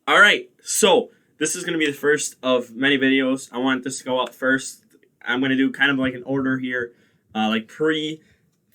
All right, so this is going to be the first of many videos. I want this to go up first. I'm going to do kind of like an order here, like pre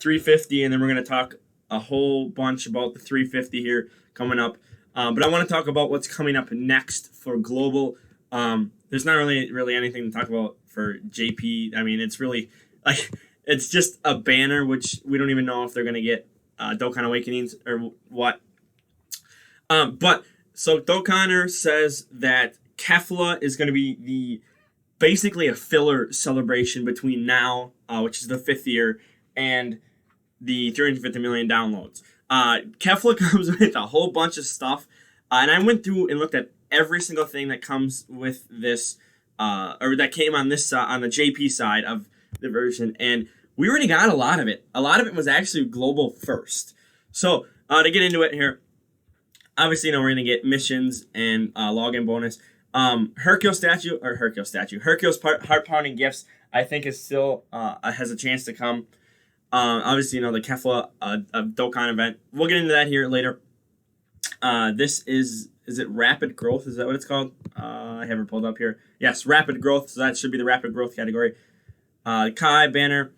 350, and then we're going to talk a whole bunch about the 350 here coming up. But I want to talk about what's coming up next for global. There's not really anything to talk about for JP. I mean, it's really like it's just a banner, which we don't even know if they're going to get Dokkan Awakenings or what. But so Dokkaner says that Kefla is going to be the basically a filler celebration between now, which is the 5th year, and the 350 million downloads. Kefla comes with a whole bunch of stuff, and I went through and looked at every single thing that comes with this, or that came on this on the JP side of the version, and we already got a lot of it. A lot of it was actually global first. So to get into it here, obviously, we're going to get missions and login bonus. Hercule's heart-pounding gifts, I think, is still has a chance to come. Obviously, the Kefla Dokkan event. We'll get into that here later. This is it rapid growth? Is that what it's called? I have it pulled up here. Yes, rapid growth. So that should be the rapid growth category. Kai banner.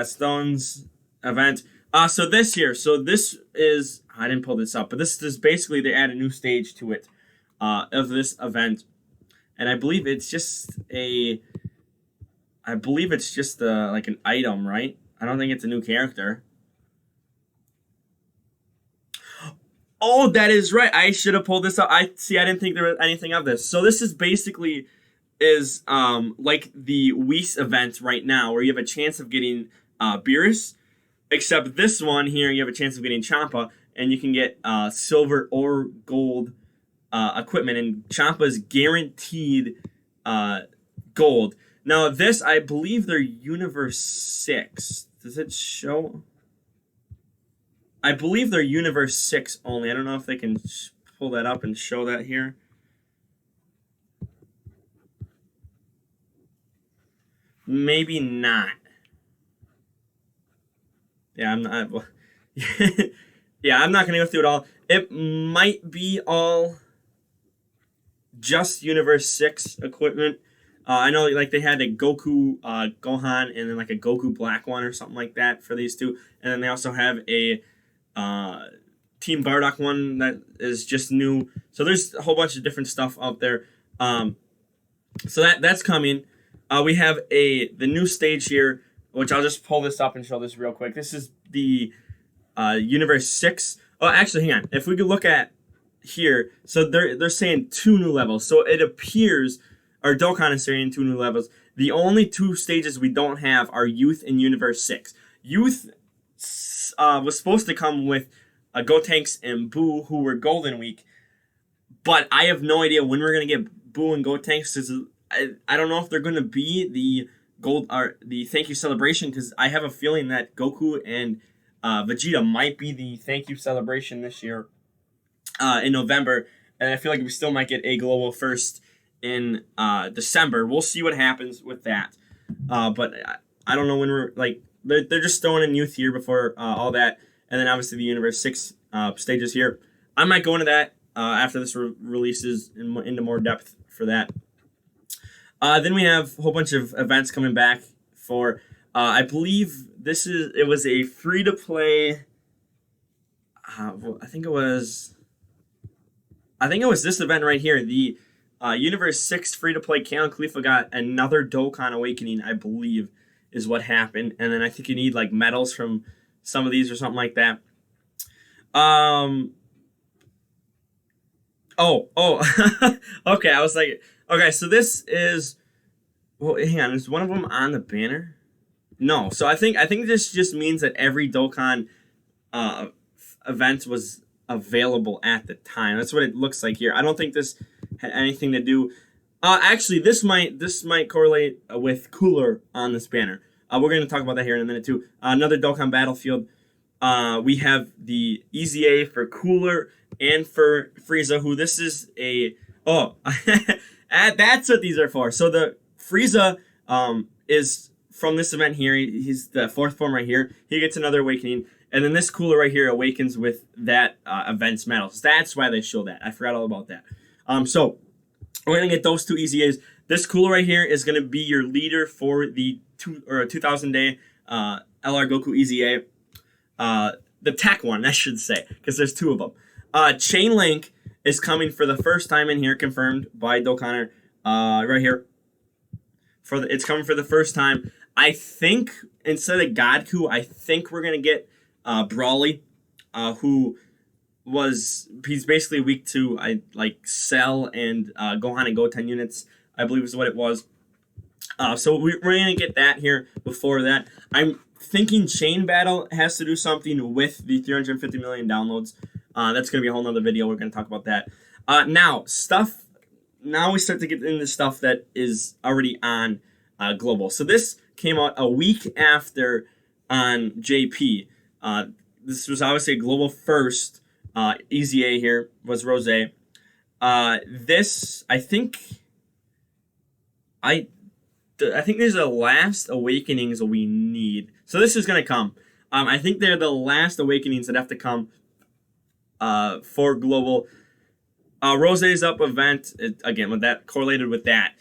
Stones event. So this is, I didn't pull this up, but this is basically they add a new stage to it of this event. And I believe it's just like an item, right? I don't think it's a new character. Oh, that is right. I should have pulled this up. I didn't think there was anything of this. So this is basically like the Whis event right now, where you have a chance of getting Beerus. Except this one here, you have a chance of getting Champa, and you can get silver or gold equipment, and Champa is guaranteed gold. Now this, I believe they're Universe 6. Does it show? I believe they're Universe 6 only. I don't know if they can pull that up and show that here. Maybe not. Yeah, I'm not. Well, yeah, I'm not gonna go through it all. It might be all just Universe 6 equipment. I know, like, they had a Goku Gohan and then like a Goku Black one or something like that for these two, and then they also have a Team Bardock one that is just new. So there's a whole bunch of different stuff out there. So that's coming. We have the new stage here, which I'll just pull this up and show this real quick. This is the Universe 6. Oh, actually, hang on. If we could look at here, so they're saying 2 new levels. So it appears, or Dokkan is saying 2 new levels. The only 2 stages we don't have are Youth and Universe 6. Youth was supposed to come with Gotenks and Boo, who were Golden Week, but I have no idea when we're going to get Boo and Gotenks. I don't know if they're going to be the the thank you celebration, because I have a feeling that Goku and Vegeta might be the thank you celebration this year in November, and I feel like we still might get a global first in December. We'll see what happens with that, but I don't know when we're like they're just throwing in Youth here before all that, and then obviously the Universe 6 stages here. I might go into that after this releases into more depth for that. Then we have a whole bunch of events coming back for, I believe it was a free-to-play, I think it was this event right here. The Universe 6 free-to-play Kale Khalifa got another Dokkan Awakening, I believe, is what happened. And then I think you need, like, medals from some of these or something like that. Okay, I was like, okay, so this is, well, hang on, is one of them on the banner? No, so I think this just means that every Dokkan event was available at the time. That's what it looks like here. I don't think this had anything to do. Actually, this might correlate with Cooler on this banner. We're going to talk about that here in a minute too. Another Dokkan Battlefield. We have the EZA for Cooler and for Frieza, who this is a... Oh, that's what these are for. So the Frieza is from this event here. He's the 4th form right here. He gets another awakening. And then this cooler right here awakens with that event's medals. That's why they show that. I forgot all about that. So we're going to get those two EZAs. This cooler right here is going to be your leader for the 2,000 day LR Goku EZA. The tech one, I should say, because there's two of them. Chain Link is coming for the first time in here, confirmed by Dokkanner, right here. It's coming for the first time. I think instead of Godku, I think we're gonna get Brawly, he's basically weak to Cell and Gohan and Goten units, I believe is what it was. So we're gonna get that here before that. I'm thinking Chain Battle has to do something with the 350 million downloads. That's going to be a whole nother video. We're going to talk about that. Now we start to get into stuff that is already on Global. So this came out a week after on JP. This was obviously a Global first. EZA here was Rose. This, I think these are the last awakenings we need. So this is going to come. I think they're the last awakenings that have to come for Global. Rose's up event, again, with that correlated with that.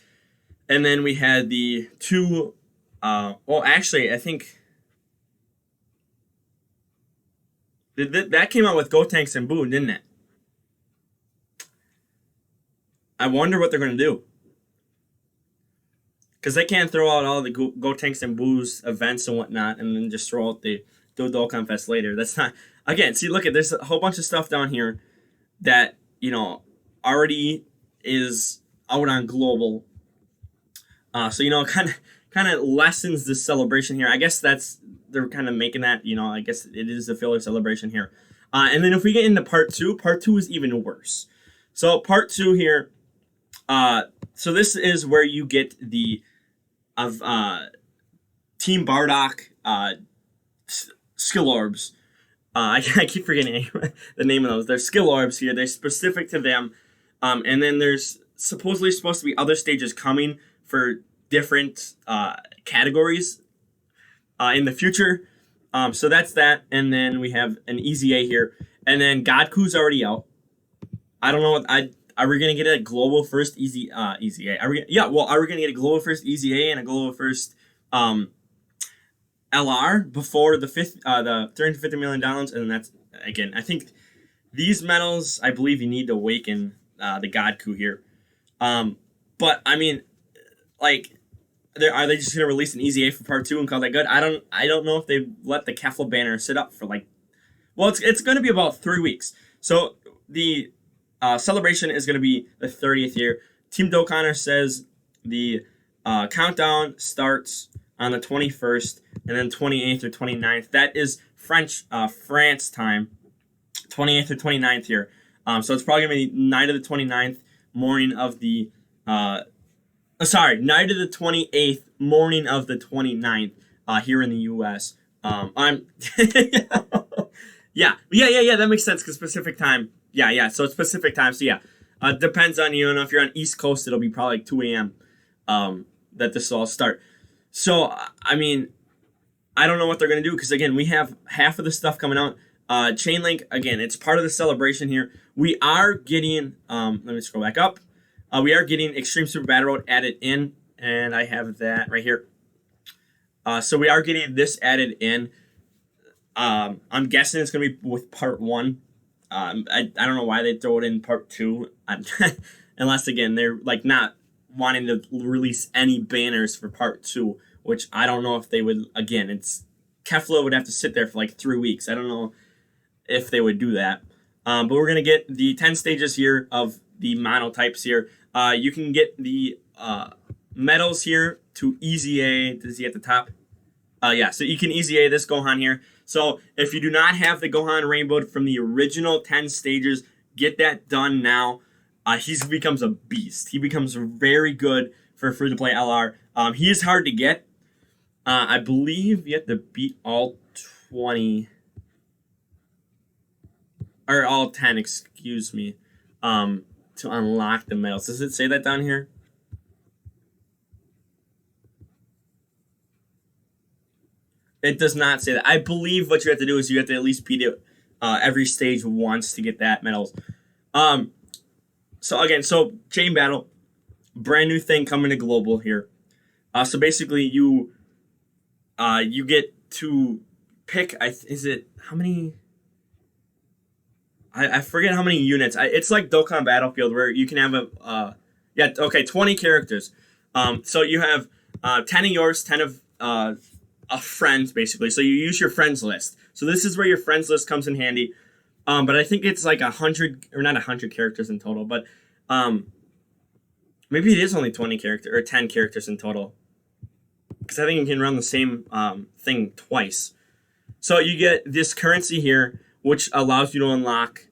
And then we had the two, well, actually, I think that came out with Gotenks and Boo, didn't it? I wonder what they're going to do. Because they can't throw out all the Gotenks and Boo's events and whatnot and then just throw out the Dokkan Fest later. That's not... Again, see, look, there's a whole bunch of stuff down here that, already is out on Global. So, kind of lessens the celebration here. I guess they're kind of making that, I guess it is a filler celebration here. And then if we get into part two is even worse. So part 2 here, so this is where you get the Team Bardock skill orbs. I keep forgetting the name of those. They're skill orbs here. They're specific to them. And then there's supposedly supposed to be other stages coming for different categories in the future. So that's that. And then we have an EZA here. And then Godku's already out. I don't know what are we gonna get a global first EZA? Are we gonna get a global first EZA and a global first LR before the 350 million downloads? And that's, again, I think these medals, I believe you need to awaken the Godku here. But I mean, are they just gonna release an EZA for part 2 and call that good? I don't know if they let the Kefla banner sit up for it's gonna be about 3 weeks. So the celebration is gonna be the 30th year. Team Dokkanner says the countdown starts on the 21st and then 28th or 29th. That is France time, 28th or 29th here. So it's probably going to be night of the 29th, morning of the... night of the 28th, morning of the 29th here in the U.S. Yeah, that makes sense because Pacific time. Yeah, so it's Pacific time. So yeah, depends on you. And if you're on East Coast, it'll be probably 2 a.m. That this will all start. So, I mean, I don't know what they're going to do because, again, we have half of the stuff coming out. Chain Link, again, it's part of the celebration here. We are getting, let me scroll back up. We are getting Extreme Super Battle Road added in, and I have that right here. So we are getting this added in. I'm guessing it's going to be with part 1. I don't know why they throw it in part 2, unless, again, they're not wanting to release any banners for part 2, which I don't know if they would. Again, Kefla would have to sit there for 3 weeks. I don't know if they would do that. But we're going to get the 10 stages here of the monotypes here. You can get the medals here to EZA. Does he at the top? Yeah, so you can EZA this Gohan here. So if you do not have the Gohan Rainbow from the original 10 stages, get that done now. He becomes a beast. He becomes very good for free-to-play LR. He is hard to get. I believe you have to beat all 20... or all 10, excuse me, to unlock the medals. Does it say that down here? It does not say that. I believe what you have to do is you have to at least beat it every stage once to get that medals. Um, so again, so chain battle, brand new thing coming to global here. So basically, you get to pick. Is it how many? I forget how many units. It's like Dokkan Battlefield where you can have yeah, okay, 20 characters. So you have 10 of yours, 10 of a friend basically. So you use your friends list. So this is where your friends list comes in handy. But I think it's like 100 or not 100 characters in total, but maybe it is only 20 characters or 10 characters in total. Because I think you can run the same thing twice. So you get this currency here, which allows you to unlock.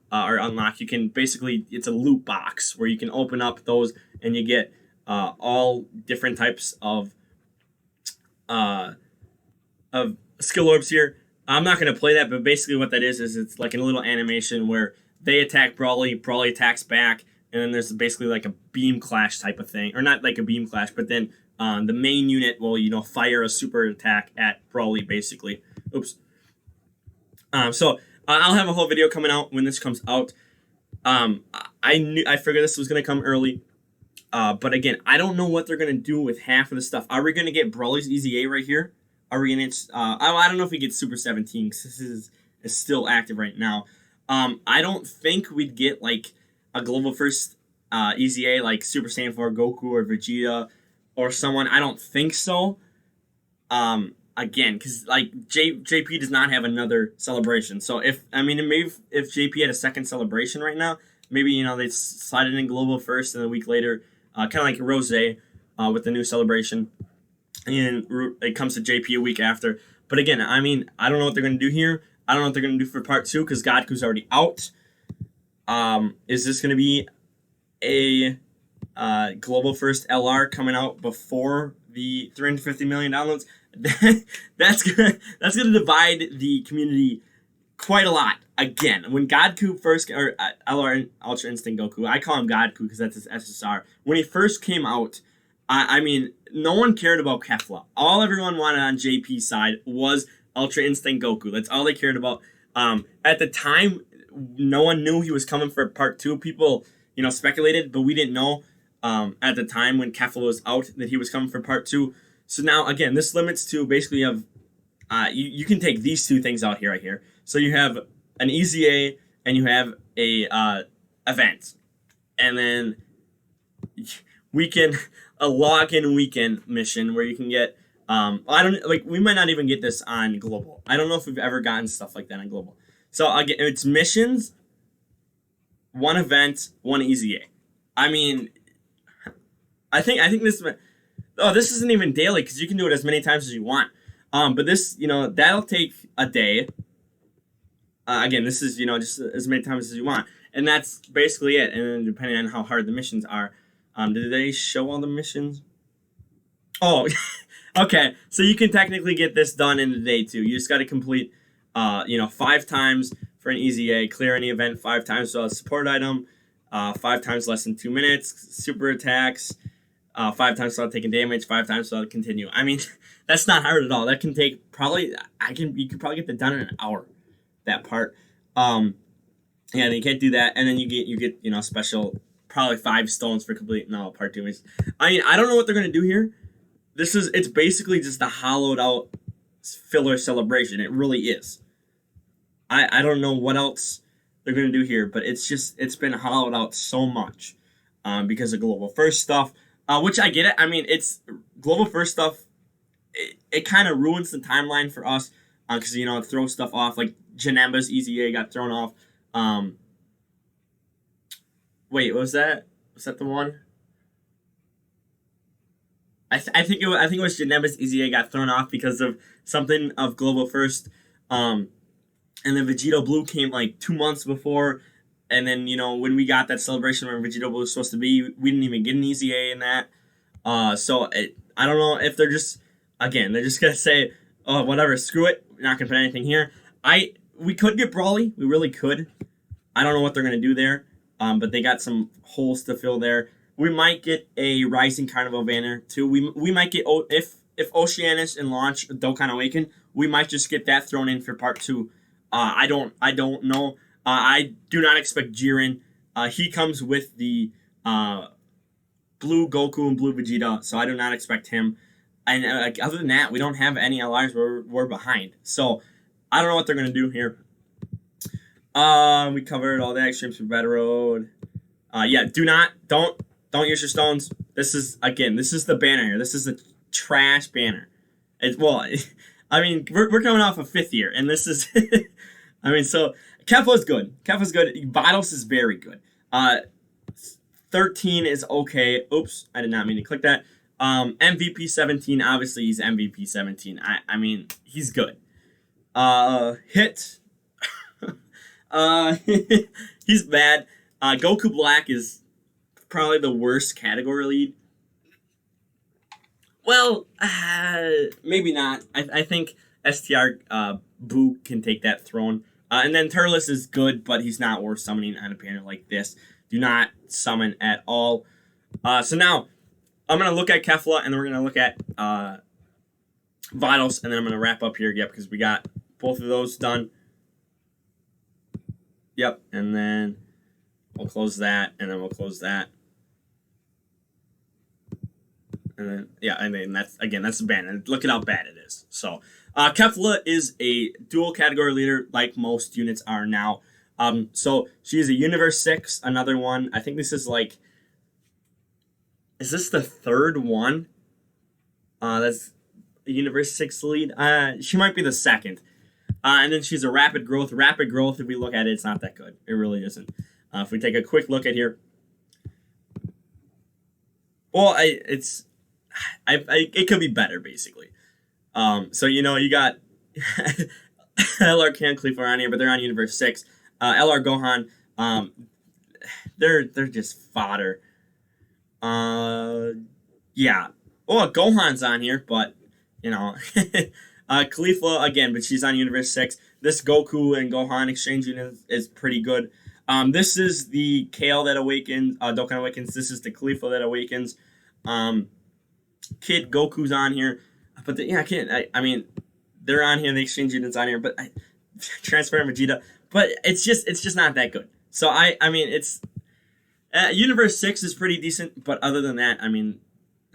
You can basically, it's a loot box where you can open up those and you get all different types of skill orbs here. I'm not going to play that, but basically what that is it's like a little animation where they attack Brawly attacks back, and then there's basically like a beam clash type of thing. Or not like a beam clash, but then the main unit will, fire a super attack at Brawly, basically. Oops. So I'll have a whole video coming out when this comes out. I figured this was going to come early. But again, I don't know what they're going to do with half of the stuff. Are we going to get Brawly's EZA right here? Are we going to... I don't know if we get Super 17 because this is still active right now. I don't think we'd get like a Global First EZA like Super Saiyan 4 Goku or Vegeta or someone. I don't think so. Again, because like JP does not have another celebration. So maybe if JP had a second celebration right now, maybe they slide it in Global First and a week later, kind of like Rose with the new celebration, and it comes to JP a week after. But again, I don't know what they're gonna do here. I don't know what they're gonna do for part 2 because Godku's already out. Is this gonna be a Global First LR coming out before the 350 million downloads? that's gonna divide the community quite a lot. Again, when Godku first, or LR Ultra Instinct Goku, I call him Godku because that's his SSR. When he first came out, no one cared about Kefla. All everyone wanted on JP's side was Ultra Instinct Goku. That's all they cared about. At the time, no one knew he was coming for part 2. People, speculated, but we didn't know at the time when Kefla was out that he was coming for part 2. So now, again, this limits to basically you can take these two things out here, right here. So you have an EZA and you have a event. And then a login weekend mission where you can get, we might not even get this on global. I don't know if we've ever gotten stuff like that on global. So again, it's missions, one event, one EZA. I think this... Oh, this isn't even daily because you can do it as many times as you want. But this, that'll take a day. Again, this is, just as many times as you want. And that's basically it. And then depending on how hard the missions are. Did they show all the missions? Oh, okay. So you can technically get this done in a day too. You just got to complete, 5 times for an EZA, clear any event 5 times without a support item, 5 times less than 2 minutes, super attacks, 5 times without taking damage, 5 times without continue. That's not hard at all. That can take you could probably get that done in an hour, that part. Yeah, you can't do that, and then you get special, probably 5 stones for complete part 2. I don't know what they're gonna do here. It's basically just a hollowed out filler celebration. It really is. I don't know what else they're gonna do here, but it's been hollowed out so much because of Global First stuff. Which I get it. It's Global First stuff. It kind of ruins the timeline for us because it throws stuff off. Like Janemba's EZA got thrown off. Wait, was that the one? I think it was Janemba's EZA got thrown off because of something of Global First. And then Vegito Blue came like 2 months before. And then, when we got that celebration where Vegeta was supposed to be, we didn't even get an EZA in that. I don't know if they're just going to say, oh, whatever, screw it. We're not going to put anything here. We could get Brawly. We really could. I don't know what they're going to do there. But they got some holes to fill there. We might get a Rising Carnival banner, too. We might get, if Oceanus and launch Dokkan Awaken, we might just get that thrown in for part 2. I don't know. I do not expect Jiren. He comes with the blue Goku and blue Vegeta, so I do not expect him. And other than that, we don't have any LRs where we're behind. So I don't know what they're gonna do here. We covered all the extremes for Battle Road. Yeah, don't use your stones. This is the banner here. This is a trash banner. I mean, we're coming off a 5th year, and this is, I mean, so Kefla's good. Kefla's good. Vitals is very good. 13 is okay. Oops, I did not mean to click that. MVP 17, obviously he's MVP 17. I mean, he's good. Hit. He's bad. Goku Black is probably the worst category lead. Well, maybe not. I think STR Boo can take that throne. And then Turles is good, but he's not worth summoning on a banner like this. Do not summon at all. So now, I'm going to look at Kefla, and then we're going to look at Vitals, and then I'm going to wrap up here, because we got both of those done. Yep, and then we'll close that, and then we'll close that. And then, yeah, I mean, that's bad. And look at how bad it is. So, Kefla is a dual category leader, like most units are now. So, she is a Universe 6, another one. I think this is is this the 3rd one? That's a Universe 6 lead. She might be the 2nd. And then she's a Rapid Growth. Rapid Growth, if we look at it, it's not that good. It really isn't. If we take a quick look at here. Well, it could be better, basically. So, you got LR Can Kefla on here, but they're on Universe 6. LR Gohan, they're just fodder. Yeah. Oh, Gohan's on here, but, Kefla, again, but she's on Universe 6. This Goku and Gohan exchange unit is pretty good. This is the Kale that awakens, Dokkan awakens. This is the Kefla that awakens. Kid Goku's on here. But, I mean, they're on here. The exchange unit's on here. But Transfer and Vegeta. But it's just not that good. So, I mean, it's... Universe 6 is pretty decent. But other than that, I mean...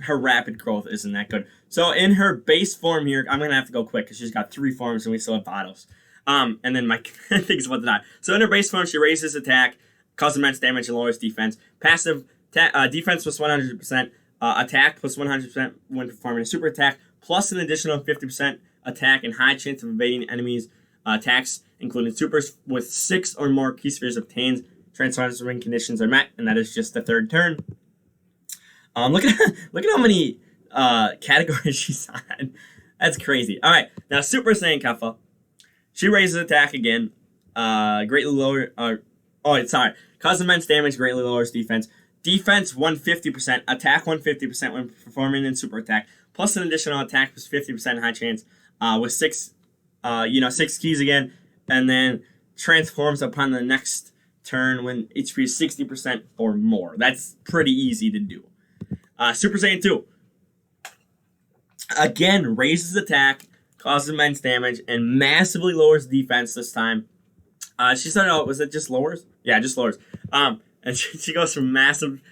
her rapid growth isn't that good. So in her base form here, I'm going to have to go quick because she's got 3 forms and we still have Vitals. And then my thing's about to die. So in her base form, she raises attack, causes immense damage, and lowers defense. Passive, defense plus 100%, attack plus 100% when performing a super attack, plus an additional 50% attack and high chance of evading enemies' attacks, including supers with 6 or more key spheres obtained. Transforming conditions are met, and that is just the 3rd turn. Look at how many categories she's on. That's crazy. All right, now Super Saiyan Kefla. She raises attack again. Greatly lower. Causes immense damage. Greatly lowers defense. Defense 150%. Attack 150% when performing in super attack. Plus an additional attack plus 50% high chance. With 6, 6 keys again, and then transforms upon the next turn when HP is 60% or more. That's pretty easy to do. Super Saiyan 2. Again, raises attack, causes immense damage, and massively lowers defense this time. She started out, was it just lowers? Yeah, just lowers. And she goes from massive...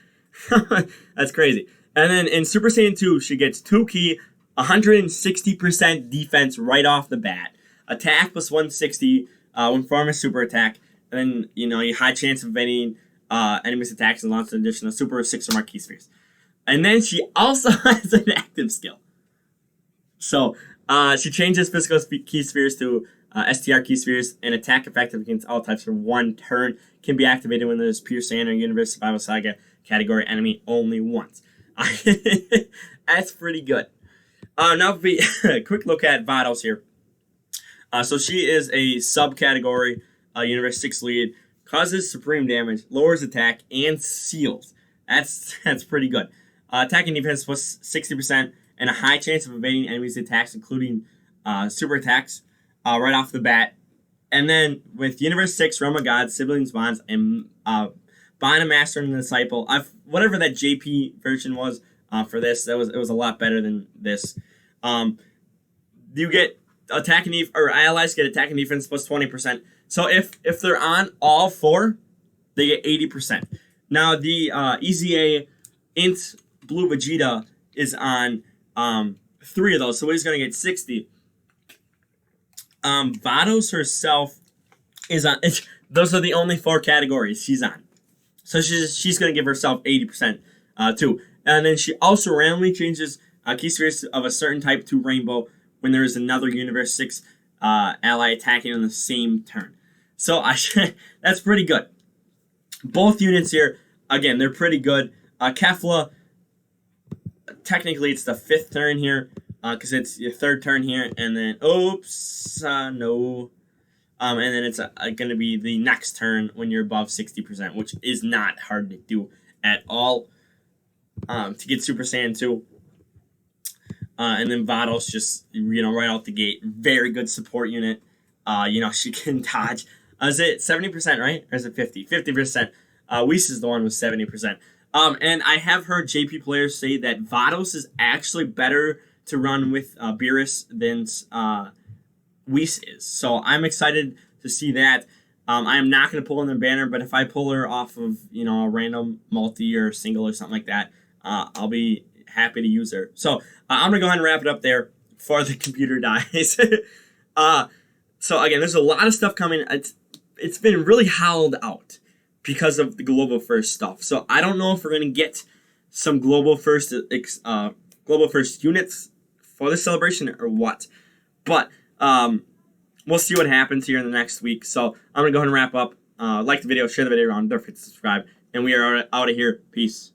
That's crazy. And then in Super Saiyan 2, she gets 2 key, 160% defense right off the bat. Attack plus 160 when performing a super attack. And then, you high chance of evading enemies' attacks and launch an additional super 6 or more key spheres. And then she also has an active skill. So, she changes physical key spheres to STR key spheres, and attack effective against all types for 1 turn. Can be activated when there's Pure Saiyan or Universe Survival Saga category enemy only once. That's pretty good. Now, a quick look at Vitals here. So she is a subcategory Universe 6 lead. Causes supreme damage, lowers attack, and seals. That's pretty good. Attack and defense plus 60%, and a high chance of evading enemies' attacks, including super attacks, right off the bat. And then with Universe 6, Realm of Gods, Siblings Bonds, and Bond of Master and Disciple, whatever that JP version was for this, it was a lot better than this. You get attack and or allies get attack and defense plus 20%. So if they're on all 4, they get 80%. Now the EZA Int Blue Vegeta is on 3 of those, so he's gonna get 60. Vados herself is on. Those are the only 4 categories she's on, so she's gonna give herself 80% too. And then she also randomly changes key spheres of a certain type to rainbow when there is another Universe 6 ally attacking on the same turn. So that's pretty good. Both units here, again, they're pretty good. Kefla, technically it's the 5th turn here, because it's your 3rd turn here, and then no, and then it's going to be the next turn when you're above 60%, which is not hard to do at all. To get Super Saiyan 2. And then Vados just, right out the gate, very good support unit. She can dodge. Is it 70%, right? Or is it 50? 50%. Whis is the one with 70%. And I have heard JP players say that Vados is actually better to run with Beerus than Whis is. So I'm excited to see that. I am not going to pull in the banner, but if I pull her off of, a random multi or single or something like that, I'll be happy to use her. So I'm going to go ahead and wrap it up there before the computer dies. So again, there's a lot of stuff coming. It's been really hollowed out because of the global first stuff. So I don't know if we're going to get some global first units for the celebration or what. But we'll see what happens here in the next week. So I'm going to go ahead and wrap up. Like the video, share the video around, don't forget to subscribe. And we are out of here. Peace.